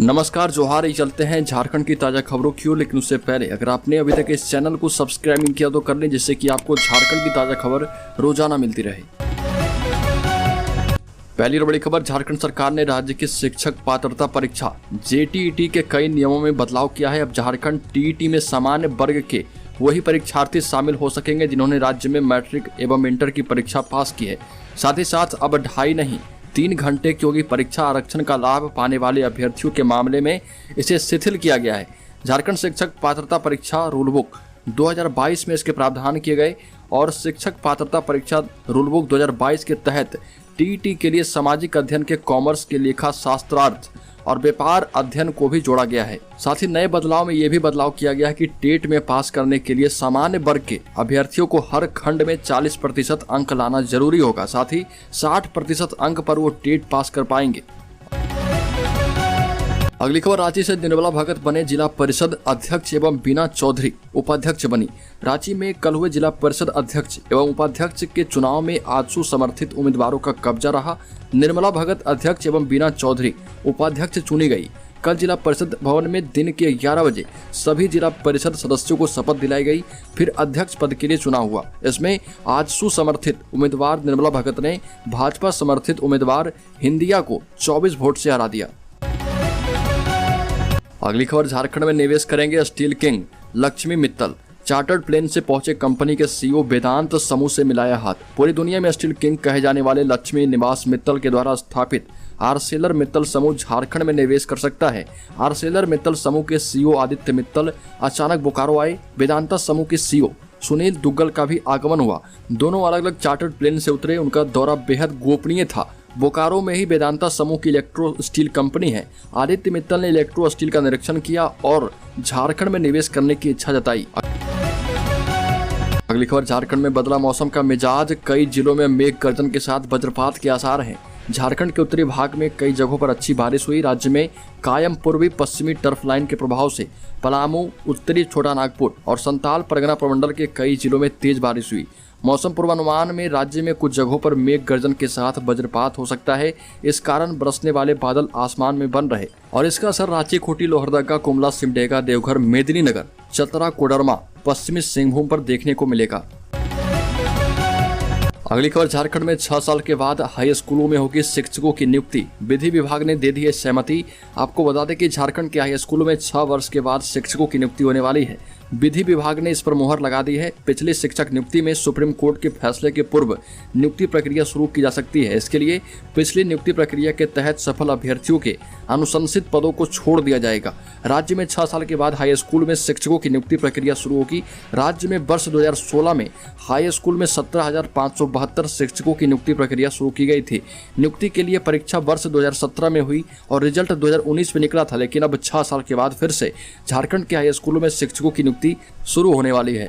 नमस्कार, जोहार। ही चलते हैं झारखंड की ताज़ा खबरों की ओर, लेकिन उससे पहले अगर आपने अभी तक इस चैनल को सब्सक्राइब नहीं किया तो कर लें, जिससे कि आपको झारखंड की ताज़ा खबर रोजाना मिलती रहे। पहली और बड़ी खबर, झारखंड सरकार ने राज्य की शिक्षक पात्रता परीक्षा JTET के कई नियमों में बदलाव किया है। अब झारखंड TET में सामान्य वर्ग के वही परीक्षार्थी शामिल हो सकेंगे जिन्होंने राज्य में मैट्रिक एवं इंटर की परीक्षा पास की है। साथ ही साथ अब 2.5 नहीं 3 घंटे की होगी परीक्षा। आरक्षण का लाभ पाने वाले अभ्यर्थियों के मामले में इसे शिथिल किया गया है। झारखंड शिक्षक पात्रता परीक्षा रूलबुक 2022 में इसके प्रावधान किए गए और शिक्षक पात्रता परीक्षा रूलबुक 2022 के तहत TET के लिए सामाजिक अध्ययन के कॉमर्स के लेखा शास्त्रार्थ और व्यापार अध्ययन को भी जोड़ा गया है। साथ ही नए बदलाव में यह भी बदलाव किया गया है कि टेट में पास करने के लिए सामान्य वर्ग के अभ्यर्थियों को हर खंड में 40% अंक लाना जरूरी होगा। साथ ही 60% अंक पर वो टेट पास कर पाएंगे। अगली खबर, रांची से निर्मला भगत बने जिला परिषद अध्यक्ष एवं बीना चौधरी उपाध्यक्ष बनी। रांची में कल हुए जिला परिषद अध्यक्ष एवं उपाध्यक्ष के चुनाव में आजसू समर्थित उम्मीदवारों का कब्जा रहा। निर्मला भगत अध्यक्ष एवं बीना चौधरी उपाध्यक्ष चुनी गई। कल जिला परिषद भवन में दिन के 11 बजे सभी जिला परिषद सदस्यों को शपथ दिलाई गई। फिर अध्यक्ष पद के लिए चुनाव हुआ। इसमें आजसू समर्थित उम्मीदवार निर्मला भगत ने भाजपा समर्थित उम्मीदवार हिंदिया को 24 वोट से हरा दिया। अगली खबर, झारखंड में निवेश करेंगे steel king Lakshmi Mittal. Chartered plane से पहुंचे कंपनी के CEO वेदांत समूह से मिलाया हाथ। पूरी दुनिया में स्टील किंग कहे जाने वाले लक्ष्मी निवास मित्तल के द्वारा स्थापित आर्सेलर मित्तल समूह झारखंड में निवेश कर सकता है। आर्सेलर मित्तल समूह के CEO आदित्य मित्तल अचानक बोकारो आए। वेदांता समूह के CEO सुनील दुग्गल का भी आगमन हुआ। दोनों अलग अलग चार्टर्ड प्लेन से उतरे। उनका दौरा बेहद गोपनीय था। बोकारो में ही वेदांता समूह की इलेक्ट्रो स्टील कंपनी है। आदित्य मित्तल ने इलेक्ट्रो स्टील का निरीक्षण किया और झारखंड में निवेश करने की इच्छा जताई। अगली खबर, झारखंड में बदला मौसम का मिजाज। कई जिलों में मेघ गर्जन के साथ वज्रपात के आसार हैं। झारखंड के उत्तरी भाग में कई जगहों पर अच्छी बारिश हुई। राज्य में कायम पूर्वी पश्चिमी टर्फ लाइन के प्रभाव से पलामू, उत्तरी छोटा नागपुर और संताल परगना प्रमंडल के कई जिलों में तेज बारिश हुई। मौसम पूर्वानुमान में राज्य में कुछ जगहों पर मेघ गर्जन के साथ वज्रपात हो सकता है। इस कारण बरसने वाले बादल आसमान में बन रहे और इसका असर रांची, खूंटी, लोहरदगा, गुमला, सिमडेगा, देवघर, मेदिनीनगर, चतरा, कोडरमा, पश्चिमी सिंहभूम पर देखने को मिलेगा। अगली खबर, झारखंड में 6 साल के बाद हाई स्कूलों में होगी शिक्षकों की नियुक्ति। विधि विभाग ने दे दी है सहमति। आपको बता दें कि झारखंड के हाई स्कूलों में 6 वर्ष के बाद शिक्षकों की नियुक्ति होने वाली है। विधि विभाग ने इस पर मुहर लगा दी है। पिछली शिक्षक नियुक्ति में सुप्रीम कोर्ट के फैसले के पूर्व नियुक्ति प्रक्रिया शुरू की जा सकती है। इसके लिए पिछली नियुक्ति प्रक्रिया के तहत सफल अभ्यर्थियों के अनुशंसित पदों को छोड़ दिया जाएगा। राज्य में 6 साल के बाद हाई स्कूल में शिक्षकों की नियुक्ति प्रक्रिया शुरू होगी। राज्य में वर्ष 2016 में हाई स्कूल में 17,572 शिक्षकों की नियुक्ति प्रक्रिया शुरू की गई थी। नियुक्ति के लिए परीक्षा वर्ष 2017 में हुई और रिजल्ट 2019 में निकला था, लेकिन अब 6 साल के बाद फिर से झारखंड के हाई स्कूलों में शिक्षकों की शुरू होने वाली है।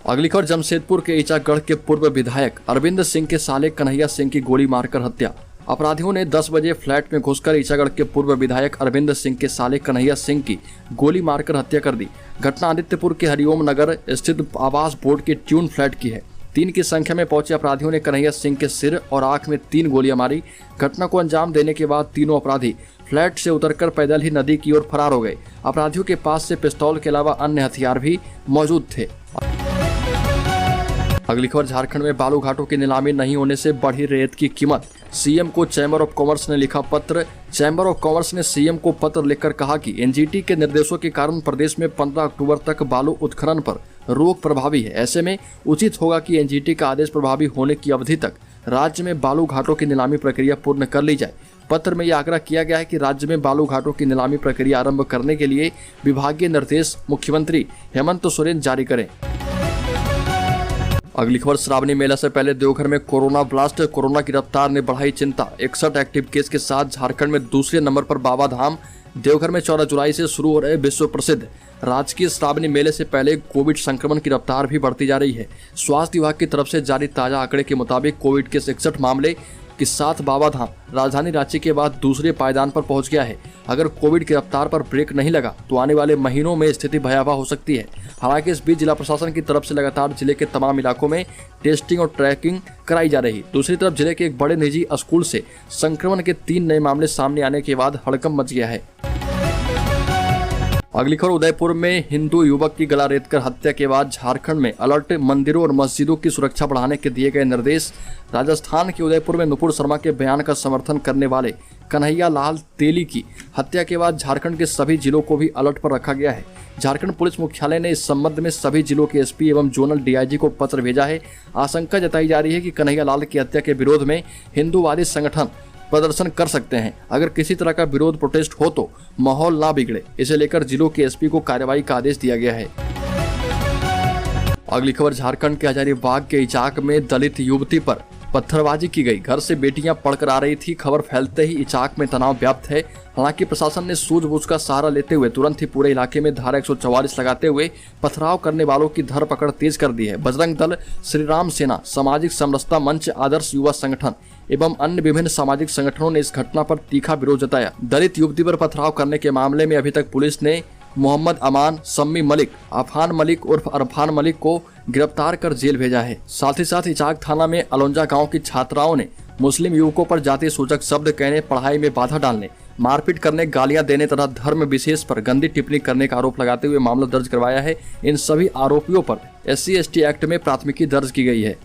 अगली खबर, जमशेदपुर के ईचागढ़ के पूर्व विधायक अरविंद सिंह के साले कन्हैया सिंह की गोली मारकर हत्या। अपराधियों ने 10 बजे फ्लैट में घुसकर ईचागढ़ के पूर्व विधायक अरविंद सिंह के साले कन्हैया सिंह की गोली मारकर हत्या कर दी। घटना आदित्यपुर के हरिओम नगर स्थित आवास बोर्ड के ट्यून फ्लैट की है। 3 की संख्या में पहुंचे अपराधियों ने कन्हैया सिंह के सिर और आंख में 3 गोलियां मारी। घटना को अंजाम देने के बाद तीनों अपराधी फ्लैट से उतरकर पैदल ही नदी की ओर फरार हो गए। अपराधियों के पास से पिस्तौल के अलावा अन्य हथियार भी मौजूद थे। अगली खबर, झारखंड में बालू घाटों की नीलामी नहीं होने से बढ़ी रेत की कीमत। सीएम को चैम्बर ऑफ कॉमर्स ने लिखा पत्र। चैम्बर ऑफ कॉमर्स ने सीएम को पत्र लिखकर कहा कि NGT के निर्देशों के कारण प्रदेश में 15 अक्टूबर तक बालू उत्खनन पर रोक प्रभावी है। ऐसे में उचित होगा कि NGT का आदेश प्रभावी होने की अवधि तक राज्य में बालू घाटों की नीलामी प्रक्रिया पूर्ण कर ली जाए। पत्र में यह आग्रह किया गया है कि राज्य में बालू घाटों की नीलामी प्रक्रिया आरंभ करने के लिए विभागीय निर्देश मुख्यमंत्री हेमंत सोरेन जारी करें। अगली खबर, श्रावणी मेला से पहले देवघर में कोरोना ब्लास्ट। कोरोना की रफ्तार ने बढ़ाई चिंता। 61 एक्टिव केस के साथ झारखंड में दूसरे नंबर पर बाबा धाम। देवघर में 14 जुलाई से शुरू हो रहे विश्व प्रसिद्ध राजकीय श्रावणी मेले से पहले कोविड संक्रमण की रफ्तार भी बढ़ती जा रही है। स्वास्थ्य विभाग की तरफ से जारी ताजा आंकड़े के मुताबिक कोविड के 61 मामले के साथ बाबा धाम राजधानी रांची के बाद दूसरे पायदान पर पहुंच गया है। अगर कोविड की रफ्तार पर ब्रेक नहीं लगा तो आने वाले महीनों में स्थिति भयावह हो सकती है। हालांकि इस बीच जिला प्रशासन की तरफ से लगातार जिले के तमाम इलाकों में टेस्टिंग और ट्रैकिंग कराई जा रही। दूसरी तरफ जिले के एक बड़े निजी स्कूल से संक्रमण के 3 नए मामले सामने आने के बाद हड़कंप मच गया है। अगली खबर, उदयपुर में हिंदू युवक की गला रेतकर हत्या के बाद झारखंड में अलर्ट, मंदिरों और मस्जिदों की सुरक्षा बढ़ाने के दिए गए निर्देश। राजस्थान के उदयपुर में नुपुर शर्मा के बयान का समर्थन करने वाले कन्हैया लाल तेली की हत्या के बाद झारखंड के सभी जिलों को भी अलर्ट पर रखा गया है। झारखंड पुलिस मुख्यालय ने इस संबंध में सभी जिलों के एसपी एवं जोनल डीआईजी को पत्र भेजा है। आशंका जताई जा रही है कि कन्हैया लाल की हत्या के विरोध में हिंदूवादी संगठन प्रदर्शन कर सकते हैं। अगर किसी तरह का विरोध प्रोटेस्ट हो तो माहौल ना बिगड़े, इसे लेकर जिलों के एसपी को कार्रवाई का आदेश दिया गया है। अगली खबर, झारखंड के हजारीबाग के इचाक में दलित युवती पर पत्थरबाजी की गई। घर से बेटियां पढ़कर आ रही थी। खबर फैलते ही इचाक में तनाव व्याप्त है। हालांकि प्रशासन ने सूझबूझ का सहारा लेते हुए तुरंत ही पूरे इलाके में धारा 144 लगाते हुए पथराव करने वालों की धरपकड़ तेज कर दी है। बजरंग दल, श्री राम सेना, सामाजिक समरसता मंच, आदर्श युवा संगठन एवं अन्य विभिन्न सामाजिक संगठनों ने इस घटना पर तीखा विरोध जताया। दलित युवती पर पथराव करने के मामले में अभी तक पुलिस ने मोहम्मद अमान, सम्मी मलिक, आफान मलिक उर्फ अरफान मलिक को गिरफ्तार कर जेल भेजा है। साथ ही साथ इचाक थाना में अलौंजा गांव की छात्राओं ने मुस्लिम युवकों पर जाति सूचक शब्द कहने, पढ़ाई में बाधा डालने, मारपीट करने, गालियां देने तथा धर्म विशेष पर गंदी टिप्पणी करने का आरोप लगाते हुए मामला दर्ज करवाया है। इन सभी आरोपियों पर SC/ST एक्ट में प्राथमिकी दर्ज की गई है।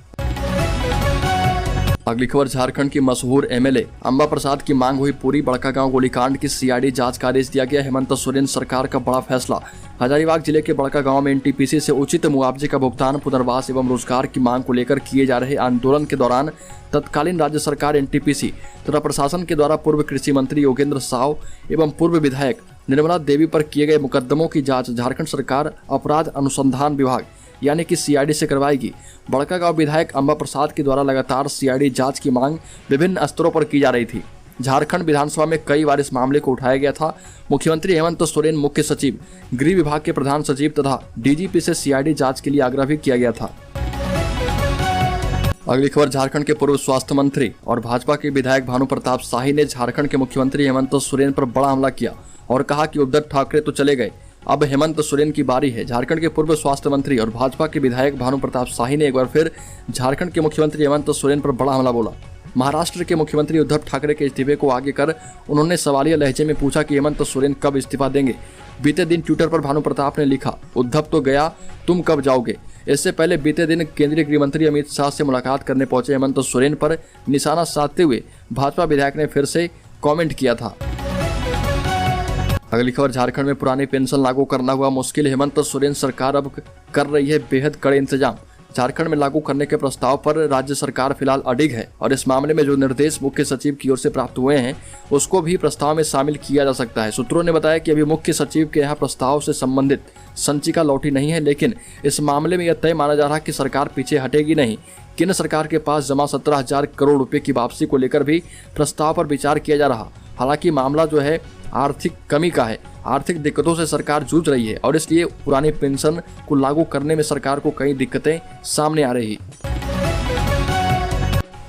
अगली खबर, झारखंड की मशहूर MLA अंबा प्रसाद की मांग हुई पूरी। बड़कागांव गोलीकांड की CID जांच का आदेश दिया गया। हेमंत सोरेन सरकार का बड़ा फैसला। हजारीबाग जिले के बड़कागांव में NTPC से उचित मुआवजे का भुगतान, पुनर्वास एवं रोजगार की मांग को लेकर किए जा रहे आंदोलन के दौरान तत्कालीन राज्य सरकार NTPC तथा प्रशासन के द्वारा पूर्व कृषि मंत्री योगेंद्र साव एवं पूर्व विधायक निर्मला देवी पर किए गए मुकदमों की जाँच झारखंड सरकार अपराध अनुसंधान विभाग यानी कि CID से करवाएगी। बड़कागांव विधायक अंबा प्रसाद के द्वारा लगातार CID जांच की मांग विभिन्न स्तरों पर की जा रही थी। झारखंड विधानसभा में कई बार इस मामले को उठाया गया था। मुख्यमंत्री हेमंत सोरेन, मुख्य सचिव, गृह विभाग के प्रधान सचिव तथा DGP से CID जांच के लिए आग्रह भी किया गया था। अगली खबर, झारखंड के पूर्व स्वास्थ्य मंत्री और भाजपा के विधायक भानु प्रताप शाही ने झारखंड के मुख्यमंत्री हेमंत सोरेन पर बड़ा हमला किया और कहा कि उद्धव ठाकरे तो चले गए, अब हेमंत सोरेन की बारी है। झारखंड के पूर्व स्वास्थ्य मंत्री और भाजपा के विधायक भानु प्रताप शाही ने एक बार फिर झारखंड के मुख्यमंत्री हेमंत सोरेन पर बड़ा हमला बोला। महाराष्ट्र के मुख्यमंत्री उद्धव ठाकरे के इस्तीफे को आगे कर उन्होंने सवालिया लहजे में पूछा कि हेमंत सोरेन कब इस्तीफा देंगे। बीते दिन ट्विटर पर भानु प्रताप ने लिखा, उद्धव तो गया, तुम कब जाओगे। इससे पहले बीते दिन केंद्रीय गृह मंत्री अमित शाह से मुलाकात करने पहुंचे हेमंत सोरेन पर निशाना साधते हुए भाजपा विधायक ने फिर से कॉमेंट किया था। अगली खबर, झारखंड में पुरानी पेंशन लागू करना हुआ मुश्किल। हेमंत सोरेन सरकार अब कर रही है बेहद कड़े इंतजाम। झारखंड में लागू करने के प्रस्ताव पर राज्य सरकार फिलहाल अडिग है और इस मामले में जो निर्देश मुख्य सचिव की ओर से प्राप्त हुए हैं उसको भी प्रस्ताव में शामिल किया जा सकता है। सूत्रों ने बताया कि अभी मुख्य सचिव के यहाँ प्रस्ताव से संबंधित संचिका लौटी नहीं है, लेकिन इस मामले में यह तय माना जा रहा है कि सरकार पीछे हटेगी नहीं। केंद्र सरकार के पास जमा 17,000 करोड़ रुपए की वापसी को लेकर भी प्रस्ताव पर विचार किया जा रहा। हालांकि मामला जो है आर्थिक कमी का है। आर्थिक दिक्कतों से सरकार जूझ रही है और इसलिए पुरानी पेंशन को लागू करने में सरकार को कई दिक्कतें सामने आ रही।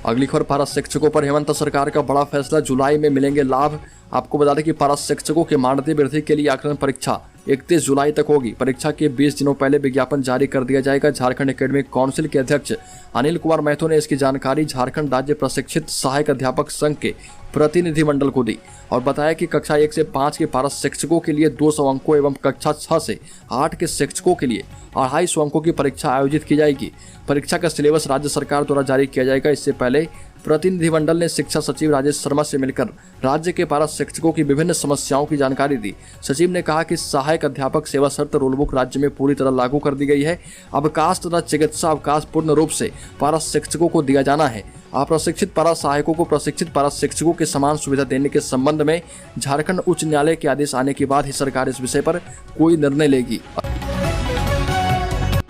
अगली खबर, पारा शिक्षकों पर हेमंत सरकार का बड़ा फैसला, जुलाई में मिलेंगे लाभ। आपको बता दें कि पारा शिक्षकों के मानदेय वृद्धि के लिए आकलन परीक्षा 31 जुलाई तक होगी। परीक्षा के 20 दिनों पहले विज्ञापन जारी कर दिया जाएगा। झारखंड एकेडमिक काउंसिल के अध्यक्ष अनिल कुमार महतो ने इसकी जानकारी झारखंड राज्य प्रशिक्षित सहायक अध्यापक संघ के प्रतिनिधिमंडल को दी और बताया कि कक्षा 1 से 5 के पारा शिक्षकों के लिए 200 अंकों एवं कक्षा 6 से 8 के शिक्षकों के लिए 250 अंकों की परीक्षा आयोजित की जाएगी। परीक्षा का सिलेबस राज्य सरकार द्वारा जारी किया जाएगा। इससे पहले प्रतिनिधिमंडल ने शिक्षा सचिव राजेश शर्मा से मिलकर राज्य के पारा शिक्षकों की विभिन्न समस्याओं की जानकारी दी। सचिव ने कहा कि सहायक अध्यापक सेवा शर्त रूलबुक राज्य में पूरी तरह लागू कर दी गई है। अवकाश तथा चिकित्सा अवकाश पूर्ण रूप से पारा शिक्षकों को दिया जाना है। अप्रशिक्षित पारा सहायकों को प्रशिक्षित पारा शिक्षकों के समान सुविधा देने के संबंध में झारखंड उच्च न्यायालय के आदेश आने के बाद ही सरकार इस विषय पर कोई निर्णय लेगी।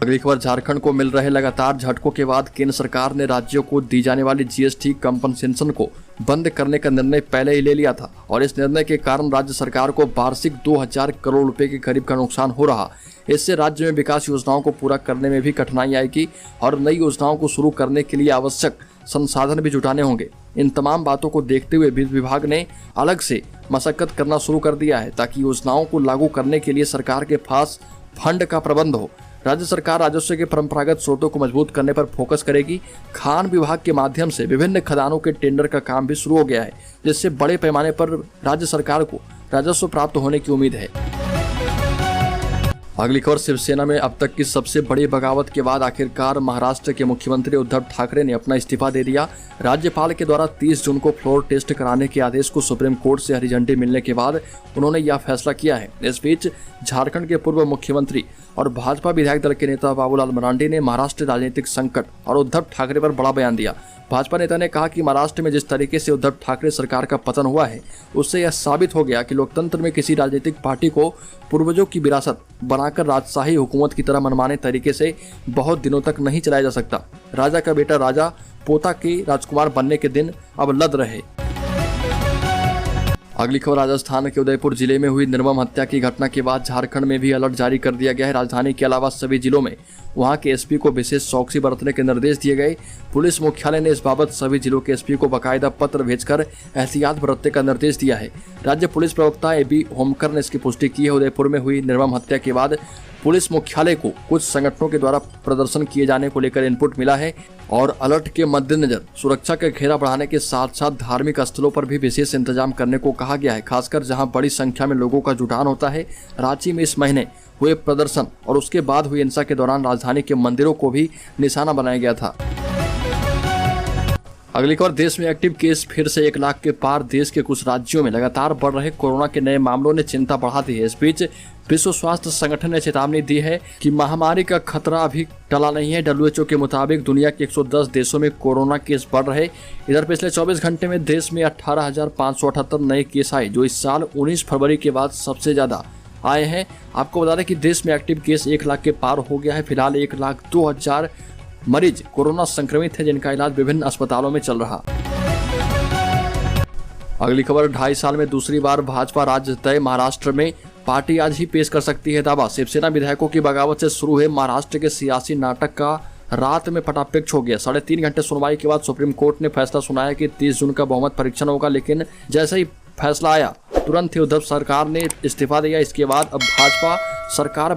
अगली खबर, झारखंड को मिल रहे लगातार झटकों के बाद केंद्र सरकार ने राज्यों को दी जाने वाली GST कंपनसेशन को बंद करने का निर्णय पहले ही ले लिया था और इस निर्णय के कारण राज्य सरकार को वार्षिक 2000 करोड़ रुपए के करीब का नुकसान हो रहा। इससे राज्य में विकास योजनाओं को पूरा करने में भी कठिनाई आएगी और नई योजनाओं को शुरू करने के लिए आवश्यक संसाधन भी जुटाने होंगे। इन तमाम बातों को देखते हुए वित्त विभाग ने अलग से मशक्कत करना शुरू कर दिया है ताकि योजनाओं को लागू करने के लिए सरकार के पास फंड का प्रबंध हो। राज्य सरकार राजस्व के परंपरागत स्रोतों को मजबूत करने पर फोकस करेगी। खान विभाग के माध्यम से विभिन्न खदानों के टेंडर का काम भी शुरू हो गया है, जिससे बड़े पैमाने पर राज्य सरकार को राजस्व प्राप्त होने की उम्मीद है। अगली खबर, शिवसेना में अब तक की सबसे बड़ी बगावत के बाद आखिरकार महाराष्ट्र के मुख्यमंत्री उद्धव ठाकरे ने अपना इस्तीफा दे दिया। राज्यपाल के द्वारा 30 जून को फ्लोर टेस्ट कराने के आदेश को सुप्रीम कोर्ट से हरी झंडी मिलने के बाद उन्होंने यह फैसला किया है। इस बीच झारखंड के पूर्व मुख्यमंत्री और भाजपा विधायक दल के नेता बाबूलाल मरांडी ने महाराष्ट्र राजनीतिक संकट और उद्धव ठाकरे पर बड़ा बयान दिया। भाजपा नेता ने कहा कि महाराष्ट्र में जिस तरीके से उद्धव ठाकरे सरकार का पतन हुआ है, उससे यह साबित हो गया कि लोकतंत्र में किसी राजनीतिक पार्टी को पूर्वजों की विरासत बनाकर राजशाही हुकूमत की तरह मनमाने तरीके से बहुत दिनों तक नहीं चलाया जा सकता। राजा का बेटा राजा, पोता के राजकुमार बनने के दिन अब लद रहे। अगली खबर, राजस्थान के उदयपुर जिले में हुई निर्मम हत्या की घटना के बाद झारखंड में भी अलर्ट जारी कर दिया गया है। राजधानी के अलावा सभी जिलों में वहां के एसपी को विशेष चौकसी बरतने के निर्देश दिए गए। पुलिस मुख्यालय ने इस बाबत सभी जिलों के एसपी को बाकायदा पत्र भेजकर एहतियात बरतने का निर्देश दिया है। राज्य पुलिस प्रवक्ता एबी होमकर ने इसकी पुष्टि की है। उदयपुर में हुई निर्मम हत्या के बाद पुलिस मुख्यालय को कुछ संगठनों के द्वारा प्रदर्शन किए जाने को लेकर इनपुट मिला है और अलर्ट के मद्देनजर सुरक्षा का घेरा बढ़ाने के साथ साथ धार्मिक स्थलों पर भी विशेष इंतजाम करने को कहा गया है, खासकर जहां बड़ी संख्या में लोगों का जुटान होता है। रांची में इस महीने हुए प्रदर्शन और उसके बाद हुई हिंसा के दौरान राजधानी के मंदिरों को भी निशाना बनाया गया था। अगली खबर, देश में एक्टिव केस फिर से 1 लाख के पार। देश के कुछ राज्यों में लगातार बढ़ रहे कोरोना के नए मामलों ने चिंता बढ़ा दी है। इस बीच विश्व स्वास्थ्य संगठन ने चेतावनी दी है कि महामारी का खतरा अभी टला नहीं है। WHO के मुताबिक दुनिया के 110 देशों में कोरोना केस बढ़ रहे। इधर पिछले 24 घंटे में देश में 18,578 नए केस आए, जो इस साल 19 फरवरी के बाद सबसे ज्यादा आए हैं। आपको बता दें कि देश में एक्टिव केस 1 लाख के पार हो गया है। फिलहाल 1,02,000 मरीज कोरोना संक्रमित है, जिनका इलाज विभिन्न अस्पतालों में चल रहा। अगली खबर, 2.5 साल में दूसरी बार भाजपा राज्य तय। महाराष्ट्र में पार्टी आज ही पेश कर सकती है दावा। शिवसेना विधायकों की बगावत से शुरू हुए महाराष्ट्र के सियासी नाटक का रात में फटाफट हो गया। 3.5 घंटे सुनवाई के बाद सुप्रीम कोर्ट ने फैसला सुनाया कि 30 जून का बहुमत परीक्षण होगा, लेकिन जैसे ही फैसला आया तुरंत ही उद्धव सरकार ने इस्तीफा दिया। इसके बाद अब भाजपा सरकार